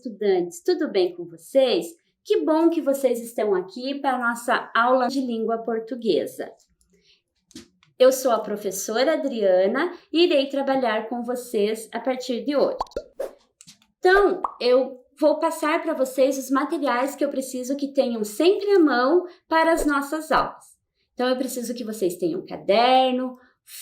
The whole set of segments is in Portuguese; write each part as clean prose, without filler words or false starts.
estudantes, tudo bem com vocês? Que bom que vocês estão aqui para a nossa aula de língua portuguesa. Eu sou a professora Adriana e irei trabalhar com vocês a partir de hoje. Então, eu vou passar para vocês os materiais que eu preciso que tenham sempre à mão para as nossas aulas. Então, eu preciso que vocês tenham caderno,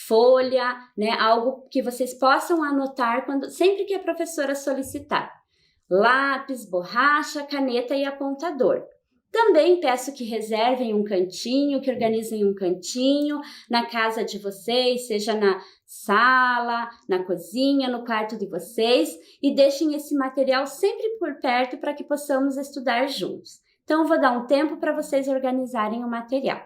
folha, algo que vocês possam anotar sempre que a professora solicitar. Lápis, borracha, caneta e apontador. Também peço que reservem um cantinho, que organizem um cantinho na casa de vocês, seja na sala, na cozinha, no quarto de vocês, e deixem esse material sempre por perto para que possamos estudar juntos. Então, eu vou dar um tempo para vocês organizarem o material.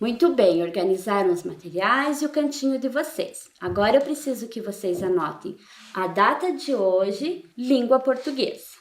Muito bem, organizaram os materiais e o cantinho de vocês. Agora eu preciso que vocês anotem a data de hoje, língua portuguesa.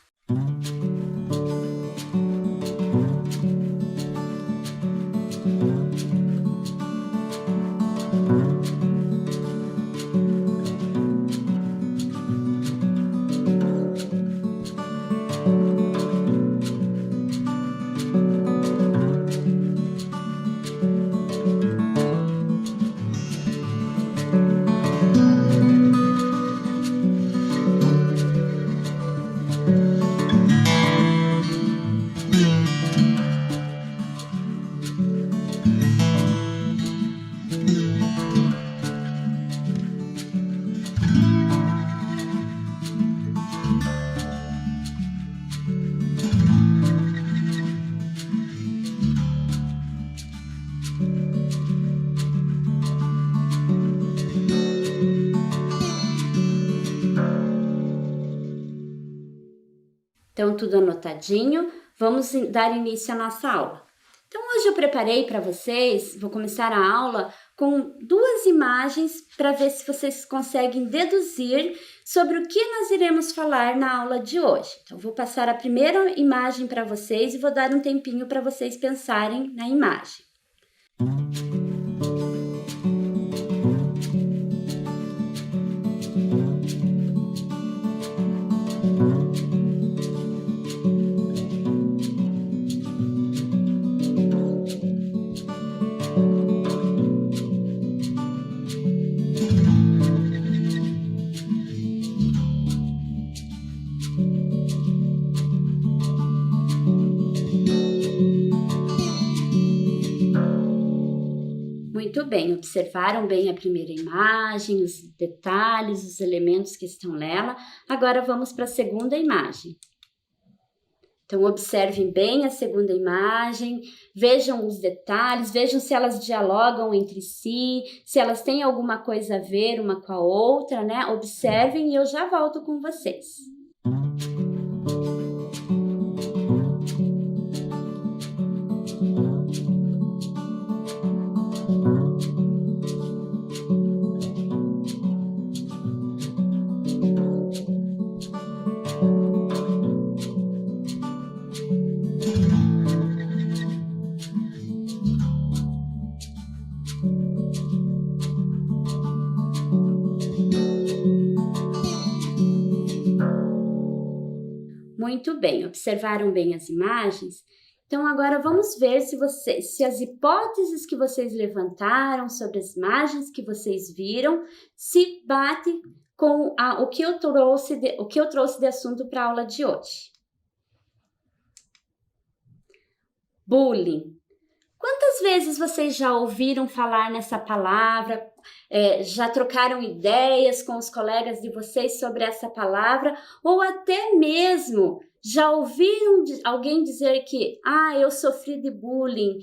Então, tudo anotadinho, vamos dar início à nossa aula. Então, hoje eu preparei para vocês, vou começar a aula com duas imagens para ver se vocês conseguem deduzir sobre o que nós iremos falar na aula de hoje. Então, vou passar a primeira imagem para vocês e vou dar um tempinho para vocês pensarem na imagem. Muito bem, observaram bem a primeira imagem, os detalhes, os elementos que estão nela. Agora vamos para a segunda imagem. Então, observem bem a segunda imagem, vejam os detalhes, vejam se elas dialogam entre si, se elas têm alguma coisa a ver uma com a outra, Observem e eu já volto com vocês. Muito bem, observaram bem as imagens? Então, agora vamos ver se as hipóteses que vocês levantaram sobre as imagens que vocês viram se batem com o que eu trouxe de assunto para a aula de hoje. Bullying. Quantas vezes vocês já ouviram falar nessa palavra? Já trocaram ideias com os colegas de vocês sobre essa palavra? Ou até mesmo já ouviram alguém dizer que eu sofri de bullying,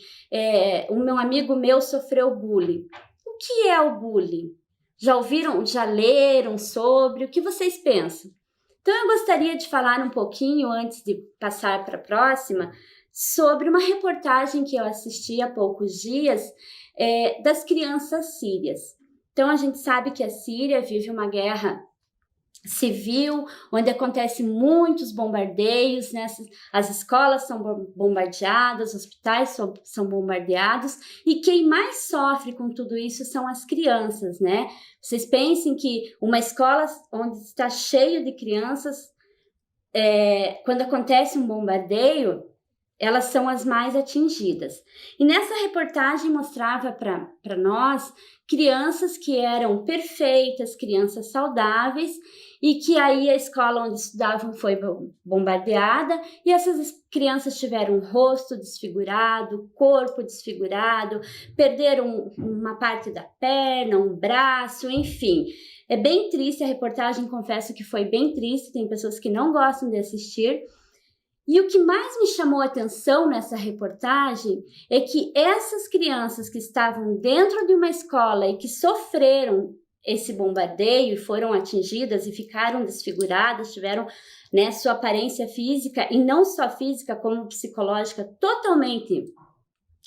o meu amigo meu sofreu bullying? O que é o bullying? Já ouviram, já leram sobre? O que vocês pensam? Então eu gostaria de falar um pouquinho, antes de passar para a próxima, sobre uma reportagem que eu assisti há poucos dias das crianças sírias. Então a gente sabe que a Síria vive uma guerra civil, onde acontecem muitos bombardeios, né? As escolas são bombardeadas, os hospitais são bombardeados, e quem mais sofre com tudo isso são as crianças, né? Vocês pensem que uma escola onde está cheio de crianças, quando acontece um bombardeio, elas são as mais atingidas. E nessa reportagem mostrava para nós crianças que eram perfeitas, crianças saudáveis, e que aí a escola onde estudavam foi bombardeada, e essas crianças tiveram o rosto desfigurado, corpo desfigurado, perderam uma parte da perna, um braço, enfim. É bem triste a reportagem, confesso que foi bem triste, tem pessoas que não gostam de assistir. E o que mais me chamou a atenção nessa reportagem é que essas crianças que estavam dentro de uma escola e que sofreram esse bombardeio e foram atingidas e ficaram desfiguradas, tiveram, né, sua aparência física, e não só física como psicológica, totalmente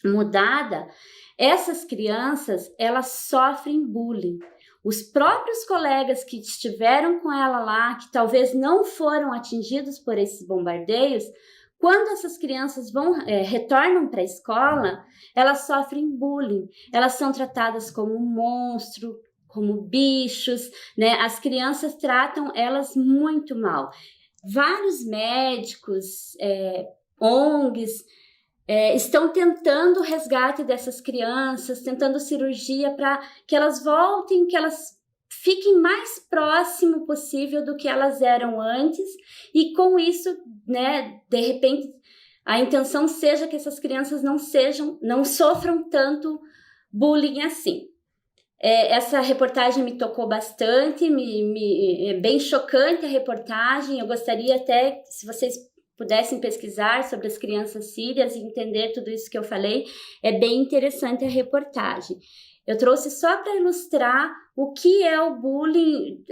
mudada, essas crianças, elas sofrem bullying. Os próprios colegas que estiveram com ela lá, que talvez não foram atingidos por esses bombardeios, quando essas crianças retornam para a escola, elas sofrem bullying. Elas são tratadas como um monstro, como bichos, né? As crianças tratam elas muito mal. Vários médicos, ONGs, estão tentando o resgate dessas crianças, tentando cirurgia para que elas voltem, que elas fiquem mais próximo possível do que elas eram antes, e com isso, né, de repente, a intenção seja que essas crianças não sofram tanto bullying assim. Essa reportagem me tocou bastante, é bem chocante a reportagem. Eu gostaria até, se vocês pudessem pesquisar sobre as crianças sírias e entender tudo isso que eu falei, é bem interessante a reportagem. Eu trouxe só para ilustrar o que é o bullying,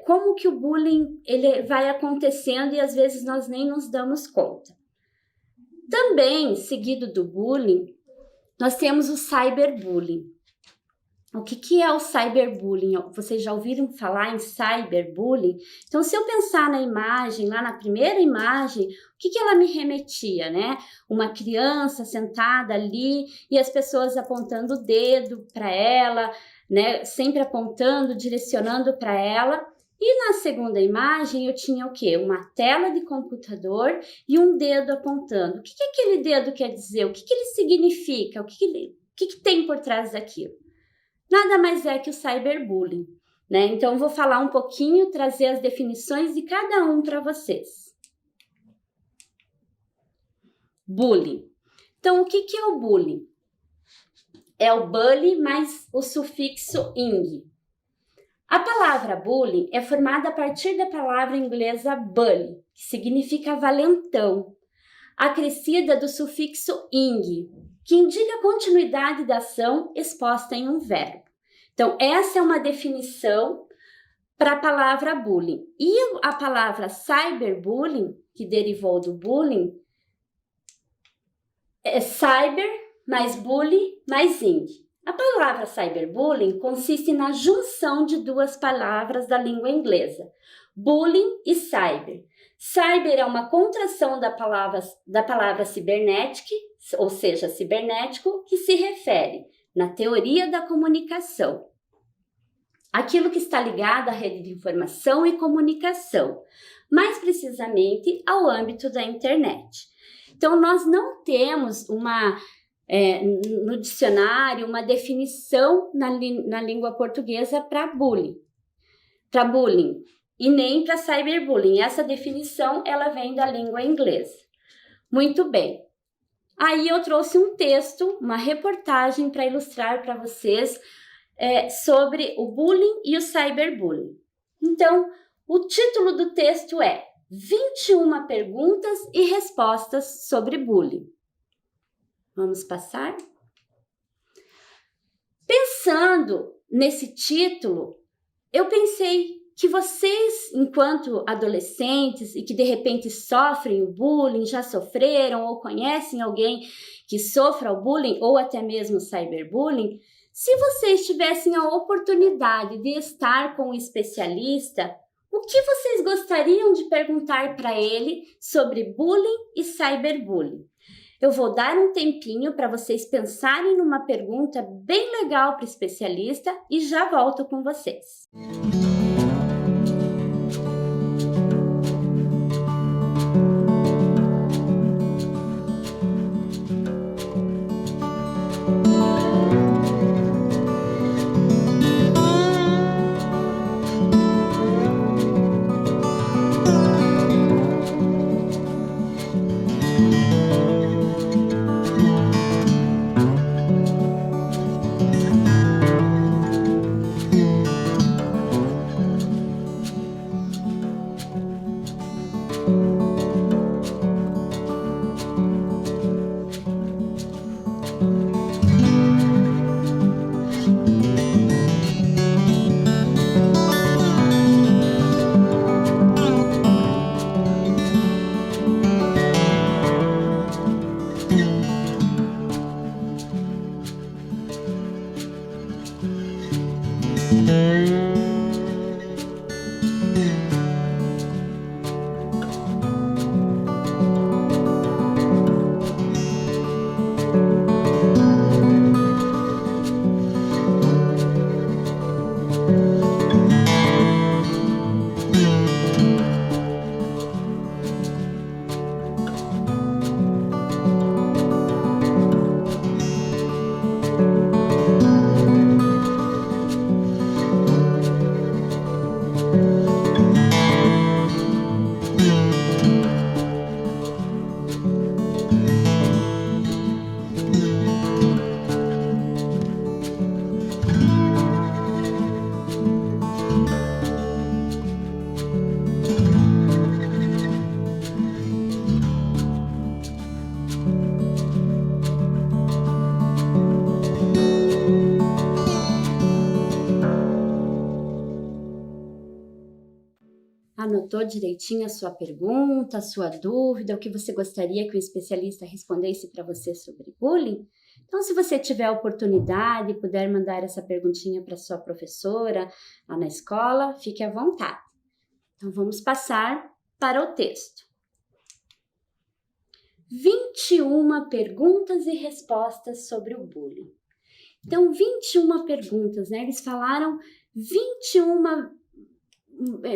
como que o bullying ele vai acontecendo e às vezes nós nem nos damos conta. Também, seguido do bullying, nós temos o cyberbullying. O que é o cyberbullying? Vocês já ouviram falar em cyberbullying? Então, se eu pensar na imagem, lá na primeira imagem, o que ela me remetia, né? Uma criança sentada ali e as pessoas apontando o dedo para ela, né? Sempre apontando, direcionando para ela. E na segunda imagem eu tinha o quê? Uma tela de computador e um dedo apontando. O que aquele dedo quer dizer? O que ele significa? O que tem por trás daquilo? Nada mais é que o cyberbullying, né? Então, eu vou falar um pouquinho, trazer as definições de cada um para vocês. Bullying. Então, o que é o bullying? É o bully mais o sufixo ing. A palavra bullying é formada a partir da palavra inglesa bully, que significa valentão, acrescida do sufixo ing, que indica a continuidade da ação exposta em um verbo. Então, essa é uma definição para a palavra bullying. E a palavra cyberbullying, que derivou do bullying, é cyber mais bully mais ing. A palavra cyberbullying consiste na junção de duas palavras da língua inglesa, bullying e cyber. Cyber é uma contração da palavra cibernética, ou seja, cibernético, que se refere, na teoria da comunicação, aquilo que está ligado à rede de informação e comunicação, mais precisamente ao âmbito da internet. Então, nós não temos no dicionário uma definição na língua portuguesa para bullying. para bullying e nem para cyberbullying. Essa definição ela vem da língua inglesa. Muito bem. Aí eu trouxe um texto, uma reportagem para ilustrar para vocês sobre o bullying e o cyberbullying. Então, o título do texto é 21 perguntas e respostas sobre bullying. Vamos passar? Pensando nesse título, eu pensei que vocês, enquanto adolescentes e que de repente sofrem o bullying, já sofreram ou conhecem alguém que sofra o bullying ou até mesmo o cyberbullying, se vocês tivessem a oportunidade de estar com um especialista, o que vocês gostariam de perguntar para ele sobre bullying e cyberbullying? Eu vou dar um tempinho para vocês pensarem numa pergunta bem legal para o especialista e já volto com vocês. Anotou direitinho a sua pergunta, a sua dúvida, o que você gostaria que o especialista respondesse para você sobre bullying? Então, se você tiver a oportunidade e puder mandar essa perguntinha para sua professora lá na escola, fique à vontade. Então, vamos passar para o texto. 21 perguntas e respostas sobre o bullying. Então, 21 perguntas, né? Eles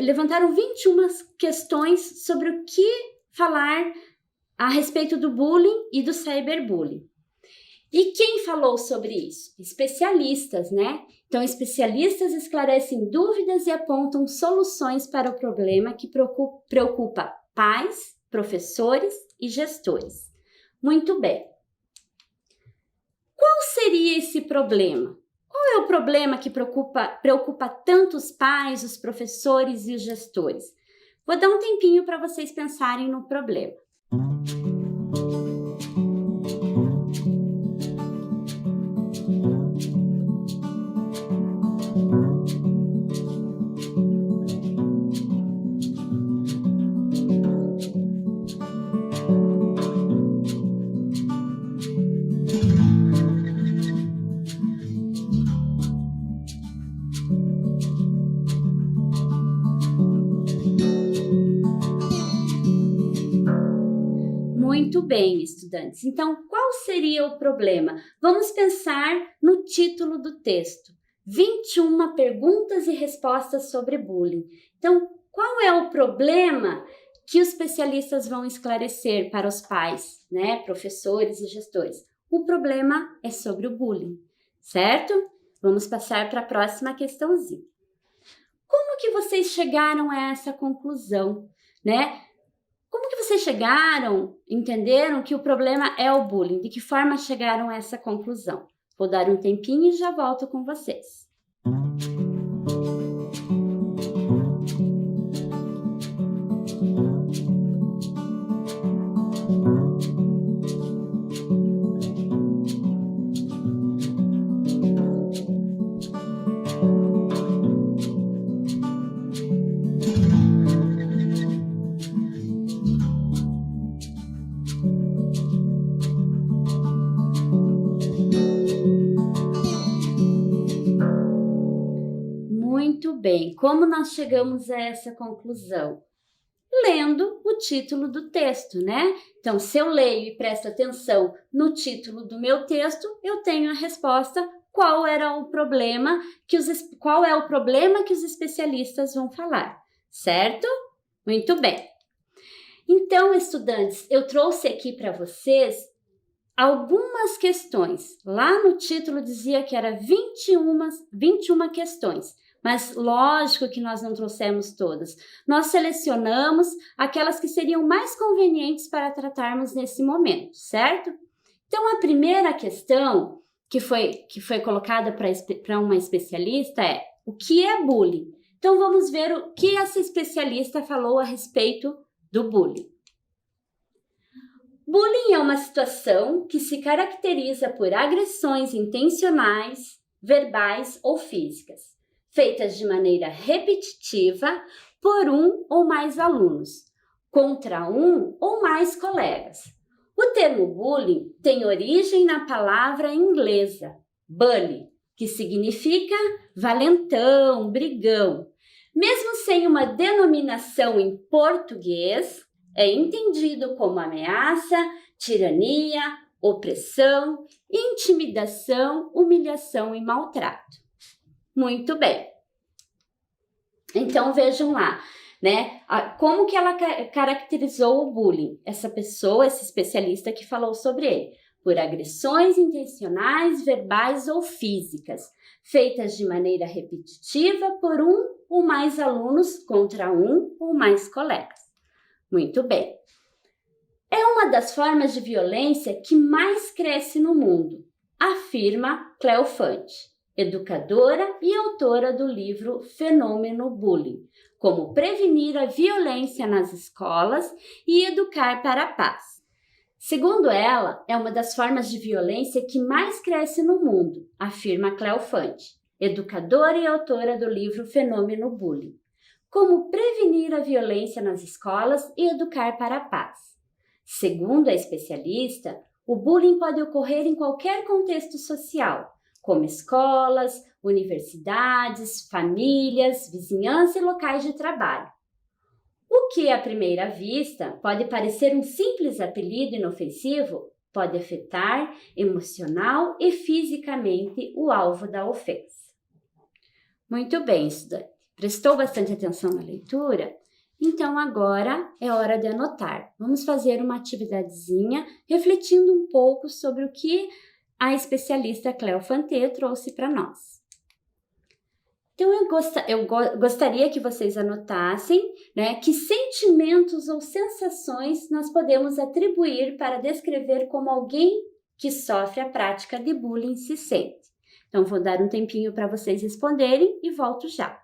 levantaram 21 questões sobre o que falar a respeito do bullying e do cyberbullying. E quem falou sobre isso? Especialistas, né? Então, especialistas esclarecem dúvidas e apontam soluções para o problema que preocupa pais, professores e gestores. Muito bem. Qual seria esse problema? Qual é o problema que preocupa tanto os pais, os professores e os gestores? Vou dar um tempinho para vocês pensarem no problema. Muito bem, estudantes. Então, qual seria o problema? Vamos pensar no título do texto. 21 perguntas e respostas sobre bullying. Então, qual é o problema que os especialistas vão esclarecer para os pais, né, professores e gestores? O problema é sobre o bullying, certo? Vamos passar para a próxima questãozinha. Como que vocês chegaram a essa conclusão, né? Como que vocês chegaram, entenderam que o problema é o bullying? De que forma chegaram a essa conclusão? Vou dar um tempinho e já volto com vocês. Muito bem, como nós chegamos a essa conclusão? Lendo o título do texto, né? Então, se eu leio e presto atenção no título do meu texto, eu tenho a resposta qual é o problema que os especialistas vão falar, certo? Muito bem. Então, estudantes, eu trouxe aqui para vocês algumas questões. Lá no título dizia que era 21 questões. Mas lógico que nós não trouxemos todas. Nós selecionamos aquelas que seriam mais convenientes para tratarmos nesse momento, certo? Então, a primeira questão que foi colocada para uma especialista é: o que é bullying? Então, vamos ver o que essa especialista falou a respeito do bullying. Bullying é uma situação que se caracteriza por agressões intencionais, verbais ou físicas, feitas de maneira repetitiva por um ou mais alunos, contra um ou mais colegas. O termo bullying tem origem na palavra inglesa bully, que significa valentão, brigão. Mesmo sem uma denominação em português, é entendido como ameaça, tirania, opressão, intimidação, humilhação e maltrato. Muito bem. Então, vejam lá, né? Como que ela caracterizou o bullying? Essa pessoa, esse especialista que falou sobre ele. Por agressões intencionais, verbais ou físicas, feitas de maneira repetitiva por um ou mais alunos contra um ou mais colegas. Muito bem. É uma das formas de violência que mais cresce no mundo, afirma Cleo Fante, educadora e autora do livro Fenômeno Bullying, como prevenir a violência nas escolas e educar para a paz. Segundo ela, é uma das formas de violência que mais cresce no mundo, afirma Cleo Fante, educadora e autora do livro Fenômeno Bullying, como prevenir a violência nas escolas e educar para a paz. Segundo a especialista, o bullying pode ocorrer em qualquer contexto social, como escolas, universidades, famílias, vizinhança e locais de trabalho. O que, à primeira vista, pode parecer um simples apelido inofensivo, pode afetar emocional e fisicamente o alvo da ofensa. Muito bem, estudante. Prestou bastante atenção na leitura? Então, agora é hora de anotar. Vamos fazer uma atividadezinha refletindo um pouco sobre o que a especialista Cleo Fante trouxe para nós. Então, eu gostaria que vocês anotassem, né, que sentimentos ou sensações nós podemos atribuir para descrever como alguém que sofre a prática de bullying se sente. Então, vou dar um tempinho para vocês responderem e volto já.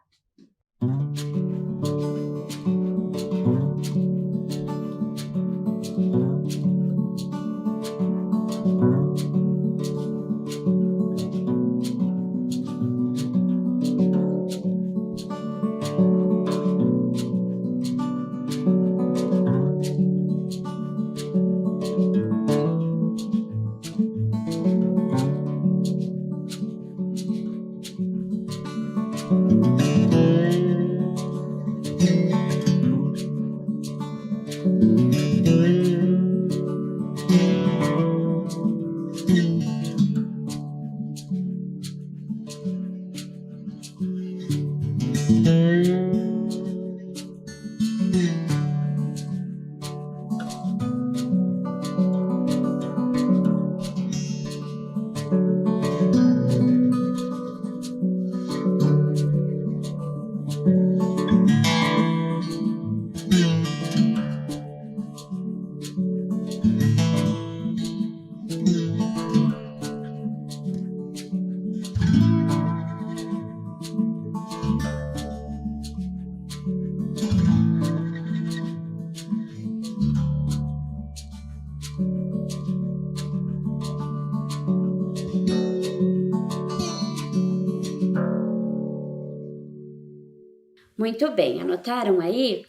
Muito bem, anotaram aí?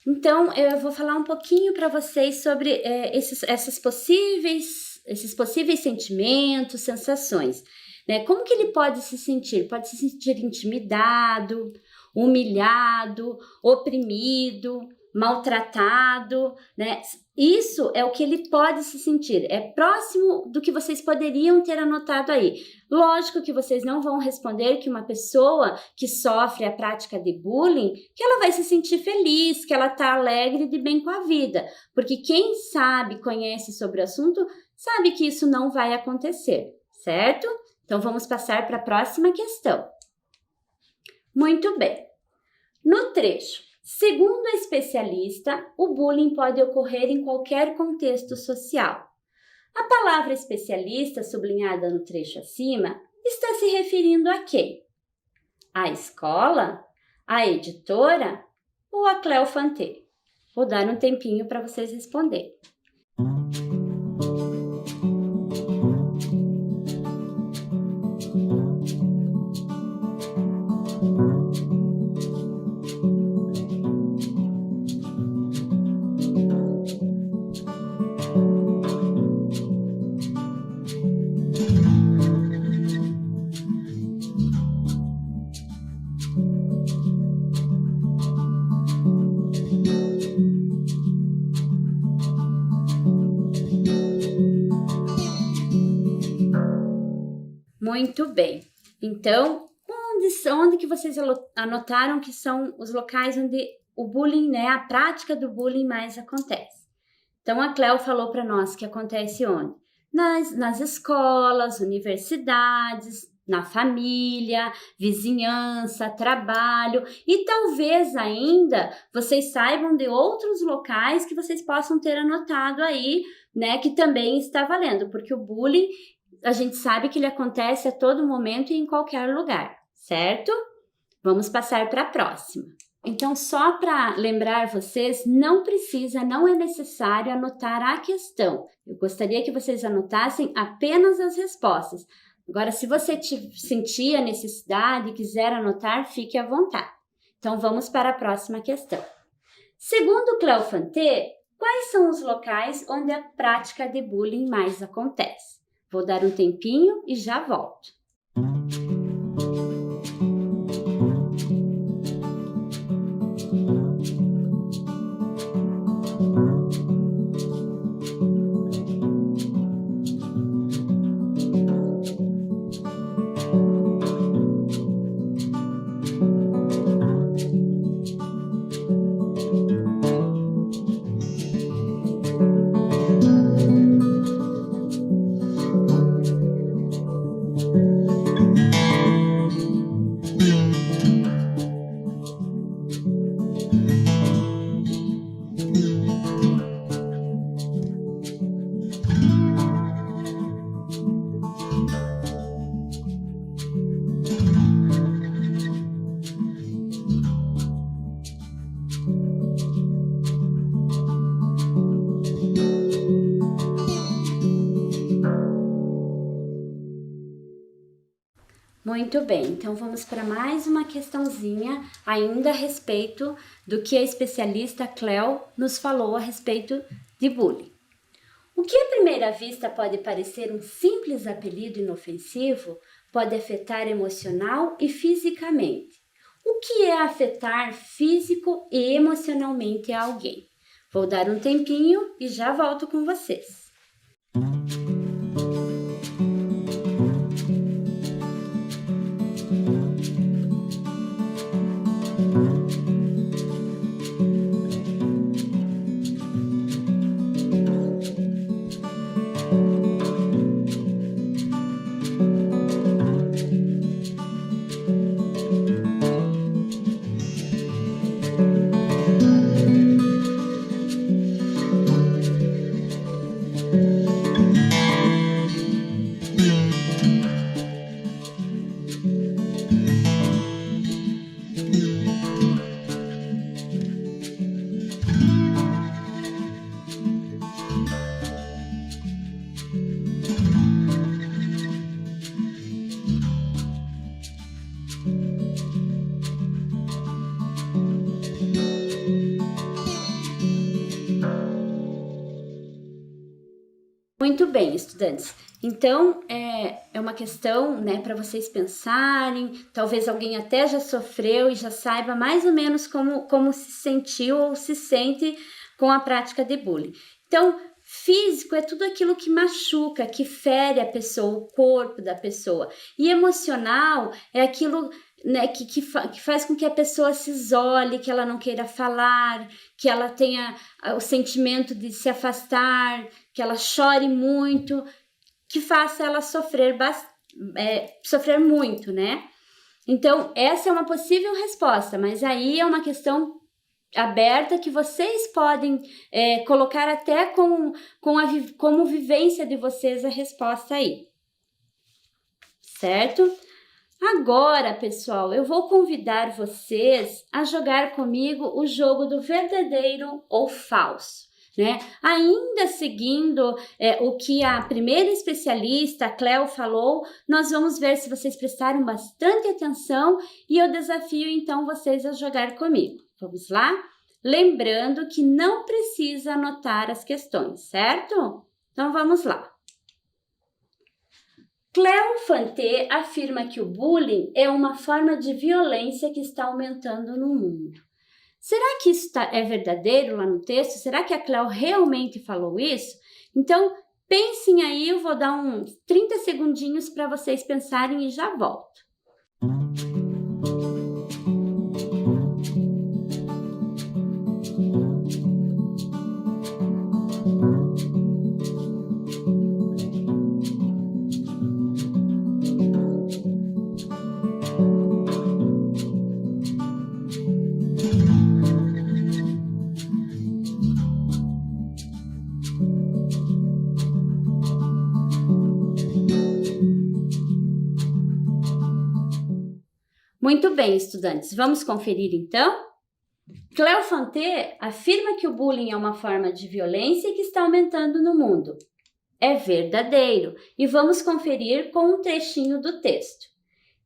Então, eu vou falar um pouquinho para vocês sobre esses possíveis sentimentos, sensações, né? Como que ele pode se sentir? Pode se sentir intimidado, humilhado, oprimido, maltratado, né? Isso é o que ele pode se sentir. É próximo do que vocês poderiam ter anotado aí. Lógico que vocês não vão responder que uma pessoa que sofre a prática de bullying, que ela vai se sentir feliz, que ela está alegre e de bem com a vida. Porque quem sabe, conhece sobre o assunto, sabe que isso não vai acontecer, certo? Então vamos passar para a próxima questão. Muito bem. No trecho, segundo a especialista, o bullying pode ocorrer em qualquer contexto social. A palavra especialista, sublinhada no trecho acima, está se referindo a quem? A escola? A editora? Ou a Cléo Fanté? Vou dar um tempinho para vocês responderem. Muito bem. Então, onde que vocês anotaram que são os locais onde o bullying, né, a prática do bullying mais acontece? Então, a Cléo falou para nós que acontece onde? Nas escolas, universidades, na família, vizinhança, trabalho e talvez ainda vocês saibam de outros locais que vocês possam ter anotado aí, né, que também está valendo, porque o bullying a gente sabe que ele acontece a todo momento e em qualquer lugar, certo? Vamos passar para a próxima. Então, só para lembrar vocês, não é necessário anotar a questão. Eu gostaria que vocês anotassem apenas as respostas. Agora, se você sentir a necessidade e quiser anotar, fique à vontade. Então, vamos para a próxima questão. Segundo Cléo Fanté, quais são os locais onde a prática de bullying mais acontece? Vou dar um tempinho e já volto. Muito bem, então vamos para mais uma questãozinha ainda a respeito do que a especialista Cléo nos falou a respeito de bullying. O que à primeira vista pode parecer um simples apelido inofensivo pode afetar emocional e fisicamente. O que é afetar físico e emocionalmente a alguém? Vou dar um tempinho e já volto com vocês. Muito bem, estudantes. Então, é uma questão, né, para vocês pensarem. Talvez alguém até já sofreu e já saiba mais ou menos como se sentiu ou se sente com a prática de bullying. Então, físico é tudo aquilo que machuca, que fere a pessoa, o corpo da pessoa. E emocional é aquilo, né, que faz com que a pessoa se isole, que ela não queira falar, que ela tenha o sentimento de se afastar, que ela chore muito, que faça ela sofrer muito, né? Então, essa é uma possível resposta, mas aí é uma questão aberta que vocês podem colocar até como vivência de vocês a resposta aí, certo? Agora, pessoal, eu vou convidar vocês a jogar comigo o jogo do verdadeiro ou falso, né? Ainda seguindo o que a primeira especialista, a Cleo, falou, nós vamos ver se vocês prestaram bastante atenção e eu desafio então vocês a jogar comigo. Vamos lá? Lembrando que não precisa anotar as questões, certo? Então vamos lá. Cleo Fanté afirma que o bullying é uma forma de violência que está aumentando no mundo. Será que isso é verdadeiro lá no texto? Será que a Cleo realmente falou isso? Então, pensem aí, eu vou dar uns 30 segundinhos para vocês pensarem e já volto. Muito bem, estudantes, vamos conferir então? Cleo Fanté afirma que o bullying é uma forma de violência que está aumentando no mundo. É verdadeiro e vamos conferir com um trechinho do texto.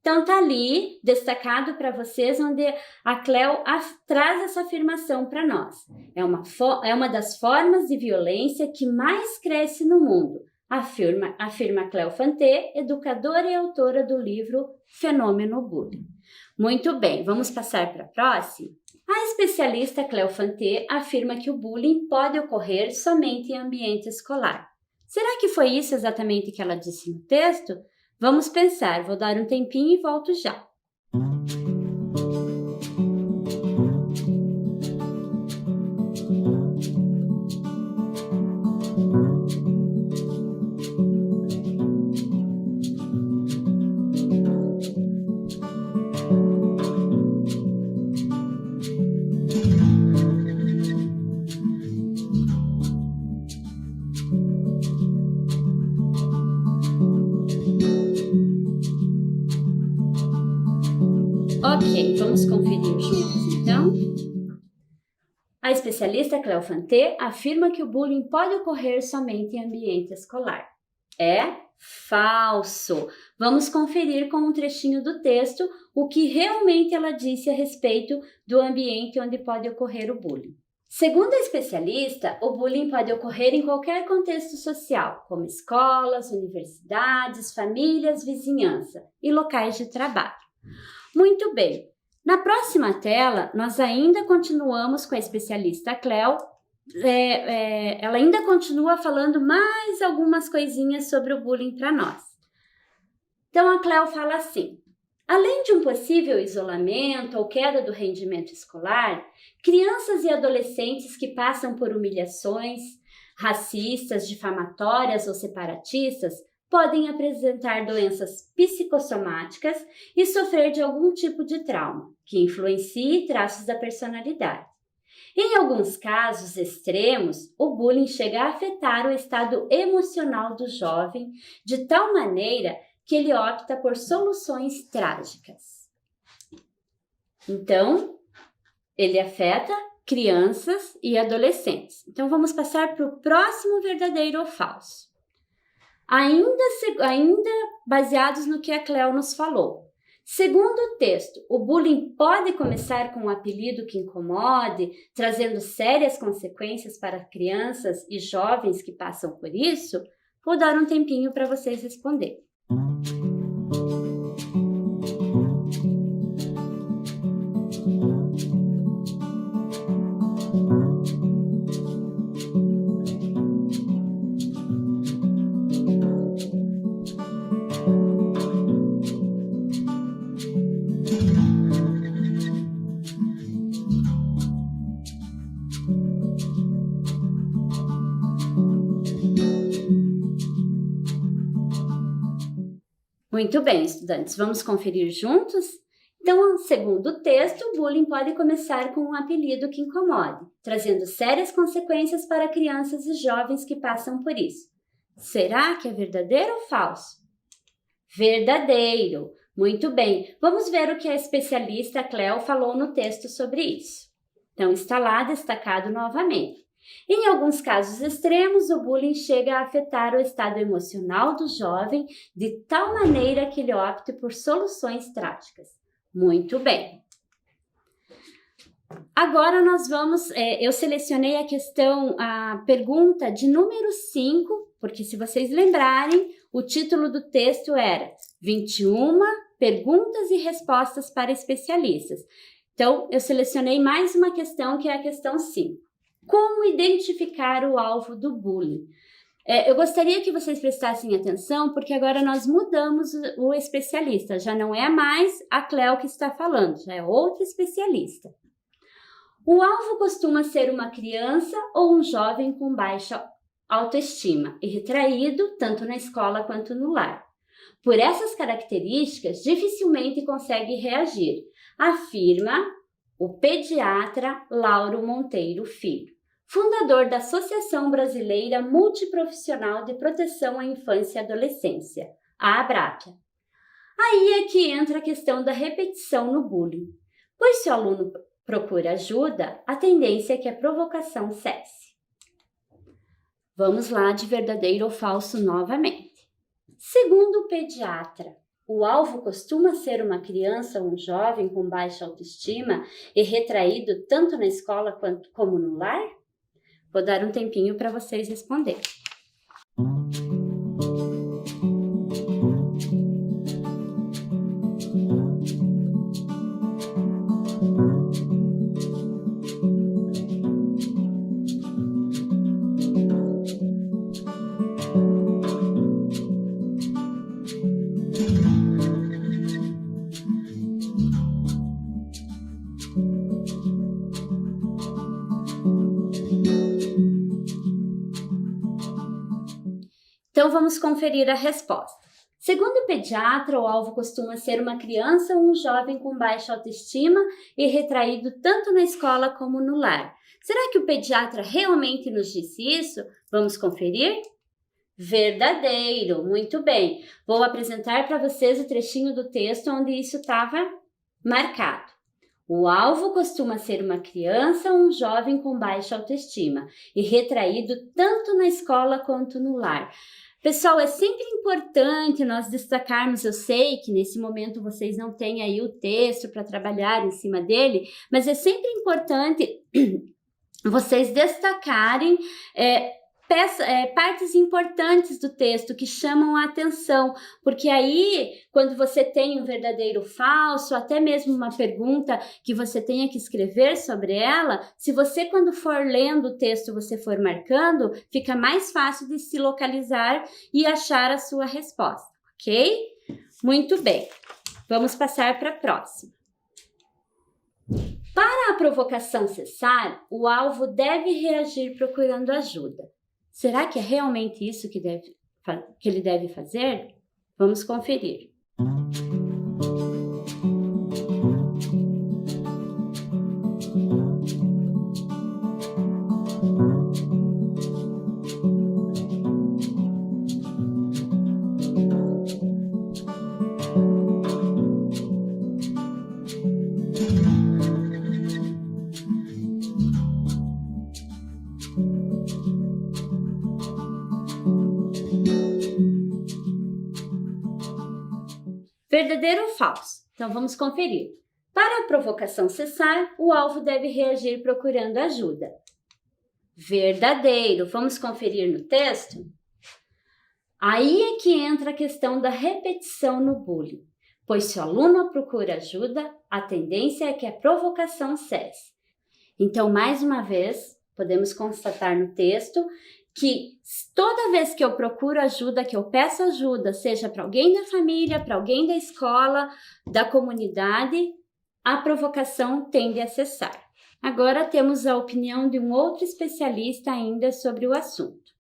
Então tá ali destacado para vocês onde a Cleo traz essa afirmação para nós. É uma das formas de violência que mais cresce no mundo, afirma Cleo Fanté, educadora e autora do livro Fenômeno Bullying. Muito bem, vamos passar para a próxima? A especialista Cleo Fanté afirma que o bullying pode ocorrer somente em ambiente escolar. Será que foi isso exatamente que ela disse no texto? Vamos pensar, vou dar um tempinho e volto já. Ok, vamos conferir juntos então. A especialista Cleo Fanté afirma que o bullying pode ocorrer somente em ambiente escolar. É falso. Vamos conferir com um trechinho do texto o que realmente ela disse a respeito do ambiente onde pode ocorrer o bullying. Segundo a especialista, o bullying pode ocorrer em qualquer contexto social, como escolas, universidades, famílias, vizinhança e locais de trabalho. Muito bem. Na próxima tela, nós ainda continuamos com a especialista Cleo. Ela ainda continua falando mais algumas coisinhas sobre o bullying para nós. Então, a Cleo fala assim: além de um possível isolamento ou queda do rendimento escolar, crianças e adolescentes que passam por humilhações racistas, difamatórias ou separatistas podem apresentar doenças psicossomáticas e sofrer de algum tipo de trauma, que influencie traços da personalidade. Em alguns casos extremos, o bullying chega a afetar o estado emocional do jovem de tal maneira que ele opta por soluções trágicas. Então, ele afeta crianças e adolescentes. Então, vamos passar para o próximo verdadeiro ou falso. Ainda baseados no que a Cleo nos falou. Segundo o texto, o bullying pode começar com um apelido que incomode, trazendo sérias consequências para crianças e jovens que passam por isso? Vou dar um tempinho para vocês responderem. Muito bem, estudantes, vamos conferir juntos? Então, segundo o texto, o bullying pode começar com um apelido que incomode, trazendo sérias consequências para crianças e jovens que passam por isso. Será que é verdadeiro ou falso? Verdadeiro! Muito bem, vamos ver o que a especialista Cleo falou no texto sobre isso. Então, está lá destacado novamente. Em alguns casos extremos, o bullying chega a afetar o estado emocional do jovem de tal maneira que ele opte por soluções trágicas. Muito bem. Agora nós vamos, eu selecionei a pergunta de número 5, porque se vocês lembrarem, o título do texto era 21 perguntas e respostas para especialistas. Então, eu selecionei mais uma questão, que é a questão 5. Como identificar o alvo do bullying? Eu gostaria que vocês prestassem atenção, porque agora nós mudamos o especialista. Já não é mais a Cleo que está falando, já é outra especialista. O alvo costuma ser uma criança ou um jovem com baixa autoestima e retraído tanto na escola quanto no lar. Por essas características, dificilmente consegue reagir, afirma o pediatra Lauro Monteiro Filho, fundador da Associação Brasileira Multiprofissional de Proteção à Infância e Adolescência, a ABRAPIA. Aí é que entra a questão da repetição no bullying, pois se o aluno procura ajuda, a tendência é que a provocação cesse. Vamos lá de verdadeiro ou falso novamente. Segundo o pediatra, o alvo costuma ser uma criança ou um jovem com baixa autoestima e retraído tanto na escola como no lar? Vou dar um tempinho para vocês responderem. Então, vamos conferir a resposta. Segundo o pediatra, o alvo costuma ser uma criança ou um jovem com baixa autoestima e retraído tanto na escola como no lar. Será que o pediatra realmente nos disse isso? Vamos conferir? Verdadeiro, muito bem. Vou apresentar para vocês o trechinho do texto onde isso estava marcado. O alvo costuma ser uma criança ou um jovem com baixa autoestima e retraído tanto na escola quanto no lar. Pessoal, é sempre importante nós destacarmos, eu sei que nesse momento vocês não têm aí o texto para trabalhar em cima dele, mas é sempre importante vocês destacarem partes importantes do texto que chamam a atenção, porque aí, quando você tem um verdadeiro ou falso, até mesmo uma pergunta que você tenha que escrever sobre ela, se você, quando for lendo o texto, você for marcando, fica mais fácil de se localizar e achar a sua resposta, ok? Muito bem, vamos passar para a próxima. Para a provocação cessar, o alvo deve reagir procurando ajuda. Será que é realmente isso que ele deve fazer? Vamos conferir. Verdadeiro ou falso? Então vamos conferir. Para a provocação cessar, o alvo deve reagir procurando ajuda. Verdadeiro. Vamos conferir no texto? Aí é que entra a questão da repetição no bullying, pois se o aluno procura ajuda, a tendência é que a provocação cesse. Então, mais uma vez, podemos constatar no texto que toda vez que eu procuro ajuda, que eu peço ajuda, seja para alguém da família, para alguém da escola, da comunidade, a provocação tende a cessar. Agora temos a opinião de um outro especialista ainda sobre o assunto.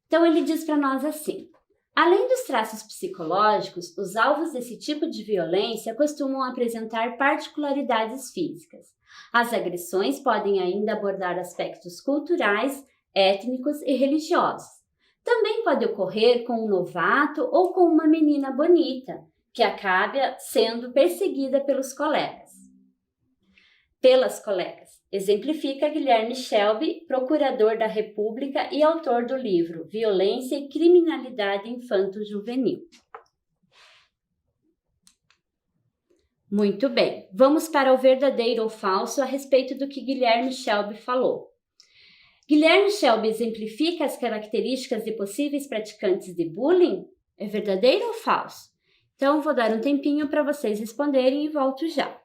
Então ele diz para nós assim: além dos traços psicológicos, os alvos desse tipo de violência costumam apresentar particularidades físicas. As agressões podem ainda abordar aspectos culturais, étnicos e religiosos. Também pode ocorrer com um novato ou com uma menina bonita, que acabe sendo perseguida pelas colegas. Exemplifica Guilherme Shelby, procurador da República e autor do livro Violência e Criminalidade Infanto-Juvenil. Muito bem, vamos para o verdadeiro ou falso a respeito do que Guilherme Shelby falou. Guilherme Shelby exemplifica as características de possíveis praticantes de bullying? É verdadeiro ou falso? Então, vou dar um tempinho para vocês responderem e volto já.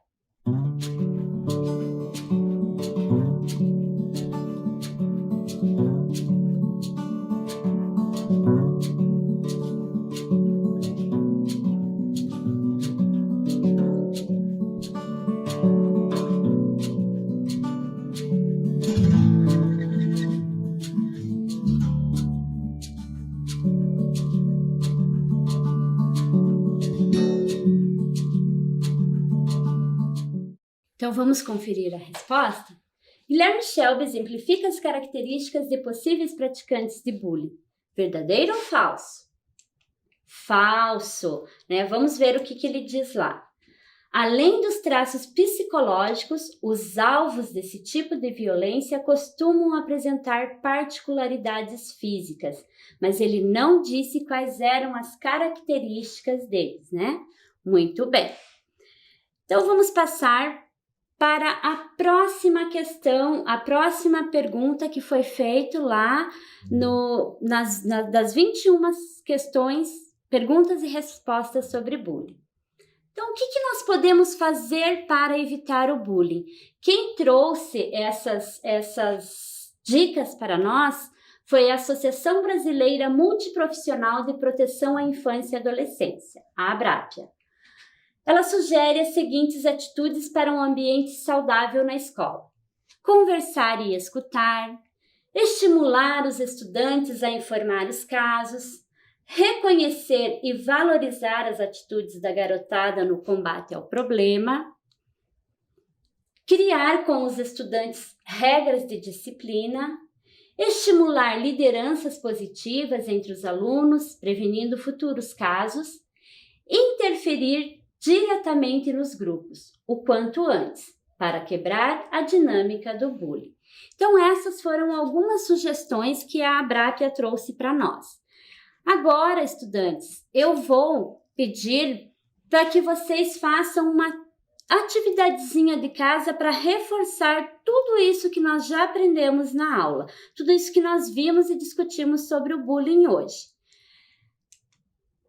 Então, vamos conferir a resposta? Guilherme Shelby exemplifica as características de possíveis praticantes de bullying. Verdadeiro ou falso? Falso, né? Vamos ver o que ele diz lá. Além dos traços psicológicos, os alvos desse tipo de violência costumam apresentar particularidades físicas, mas ele não disse quais eram as características deles, né? Muito bem. Então, vamos passar para a próxima questão, a próxima pergunta que foi feita lá das 21 questões, perguntas e respostas sobre bullying. Então, o que nós podemos fazer para evitar o bullying? Quem trouxe essas dicas para nós foi a Associação Brasileira Multiprofissional de Proteção à Infância e Adolescência, a ABRAPIA. Ela sugere as seguintes atitudes para um ambiente saudável na escola: conversar e escutar, estimular os estudantes a informar os casos, reconhecer e valorizar as atitudes da garotada no combate ao problema, criar com os estudantes regras de disciplina, estimular lideranças positivas entre os alunos, prevenindo futuros casos, interferir diretamente nos grupos, o quanto antes, para quebrar a dinâmica do bullying. Então, essas foram algumas sugestões que a ABRAPIA trouxe para nós. Agora, estudantes, eu vou pedir para que vocês façam uma atividadezinha de casa para reforçar tudo isso que nós já aprendemos na aula, tudo isso que nós vimos e discutimos sobre o bullying hoje.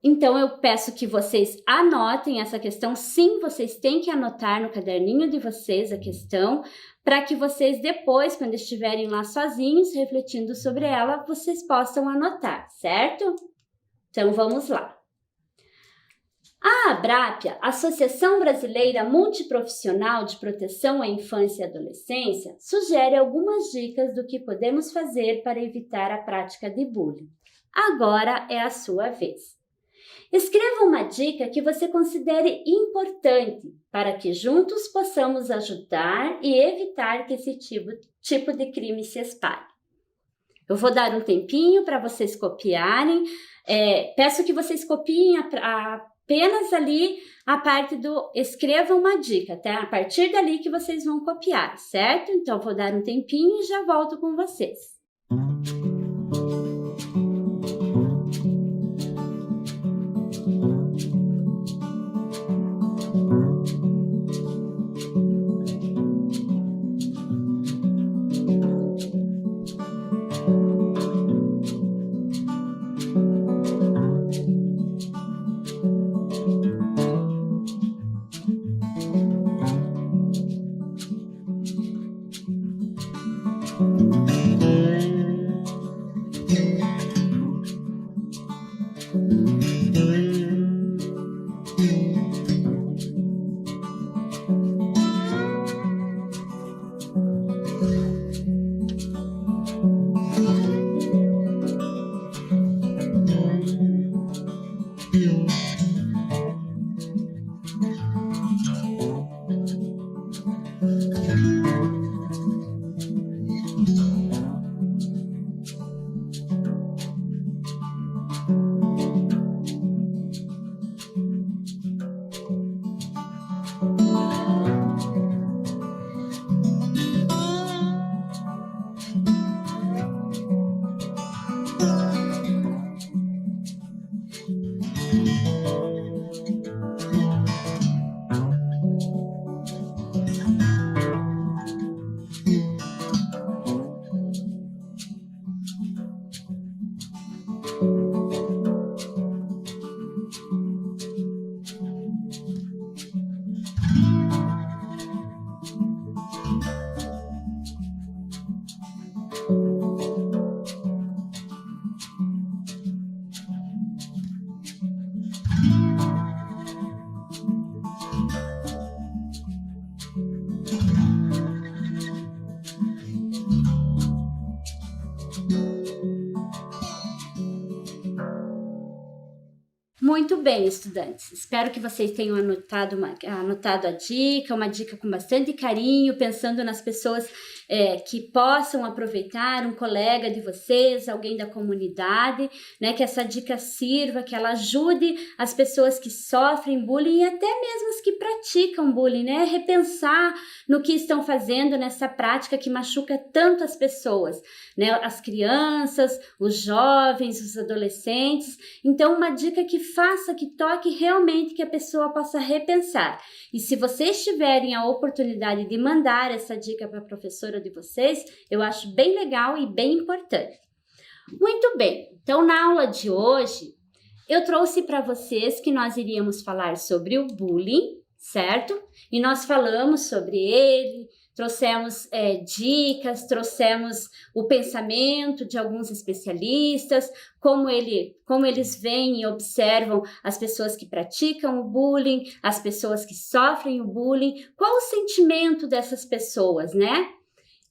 Então, eu peço que vocês anotem essa questão. Sim, vocês têm que anotar no caderninho de vocês a questão, para que vocês depois, quando estiverem lá sozinhos, refletindo sobre ela, vocês possam anotar, certo? Então, vamos lá. A ABRAPIA, Associação Brasileira Multiprofissional de Proteção à Infância e Adolescência, sugere algumas dicas do que podemos fazer para evitar a prática de bullying. Agora é a sua vez. Escreva uma dica que você considere importante para que juntos possamos ajudar e evitar que esse tipo de crime se espalhe. Eu vou dar um tempinho para vocês copiarem. Peço que vocês copiem apenas ali a parte do escreva uma dica, tá? A partir dali que vocês vão copiar, certo? Então, vou dar um tempinho e já volto com vocês. Muito bem, estudantes. Espero que vocês tenham anotado a dica, uma dica com bastante carinho, pensando nas pessoas que possam aproveitar, um colega de vocês, alguém da comunidade, né? Que essa dica sirva, que ela ajude as pessoas que sofrem bullying e até mesmo as que praticam bullying, né? Repensar no que estão fazendo nessa prática que machuca tanto as pessoas, né? As crianças, os jovens, os adolescentes. Então, uma dica que faça, que toque realmente, que a pessoa possa repensar. E se vocês tiverem a oportunidade de mandar essa dica para a professora de vocês, eu acho bem legal e bem importante. Muito bem, então na aula de hoje, eu trouxe para vocês que nós iríamos falar sobre o bullying, certo? E nós falamos sobre ele, trouxemos dicas, trouxemos o pensamento de alguns especialistas, como eles veem e observam as pessoas que praticam o bullying, as pessoas que sofrem o bullying, qual o sentimento dessas pessoas, né?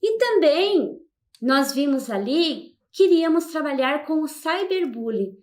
E também nós vimos ali que iríamos trabalhar com o cyberbullying,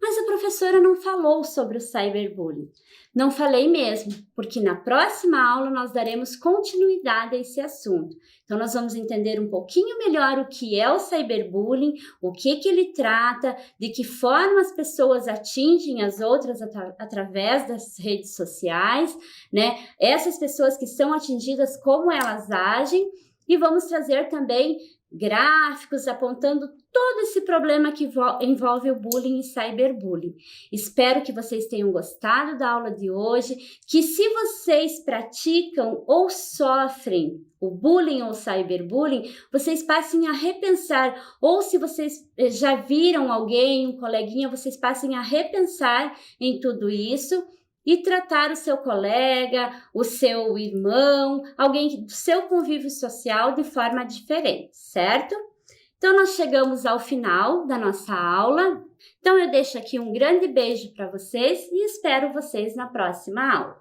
mas a professora não falou sobre o cyberbullying. Não falei mesmo, porque na próxima aula nós daremos continuidade a esse assunto. Então nós vamos entender um pouquinho melhor o que é o cyberbullying, o que ele trata, de que forma as pessoas atingem as outras através das redes sociais, né? Essas pessoas que são atingidas, como elas agem, e vamos trazer também gráficos apontando todo esse problema que envolve o bullying e cyberbullying. Espero que vocês tenham gostado da aula de hoje, que se vocês praticam ou sofrem o bullying ou cyberbullying, vocês passem a repensar, ou se vocês já viram alguém, um coleguinha, vocês passem a repensar em tudo isso e tratar o seu colega, o seu irmão, alguém do seu convívio social de forma diferente, certo? Então, nós chegamos ao final da nossa aula. Então, eu deixo aqui um grande beijo para vocês e espero vocês na próxima aula.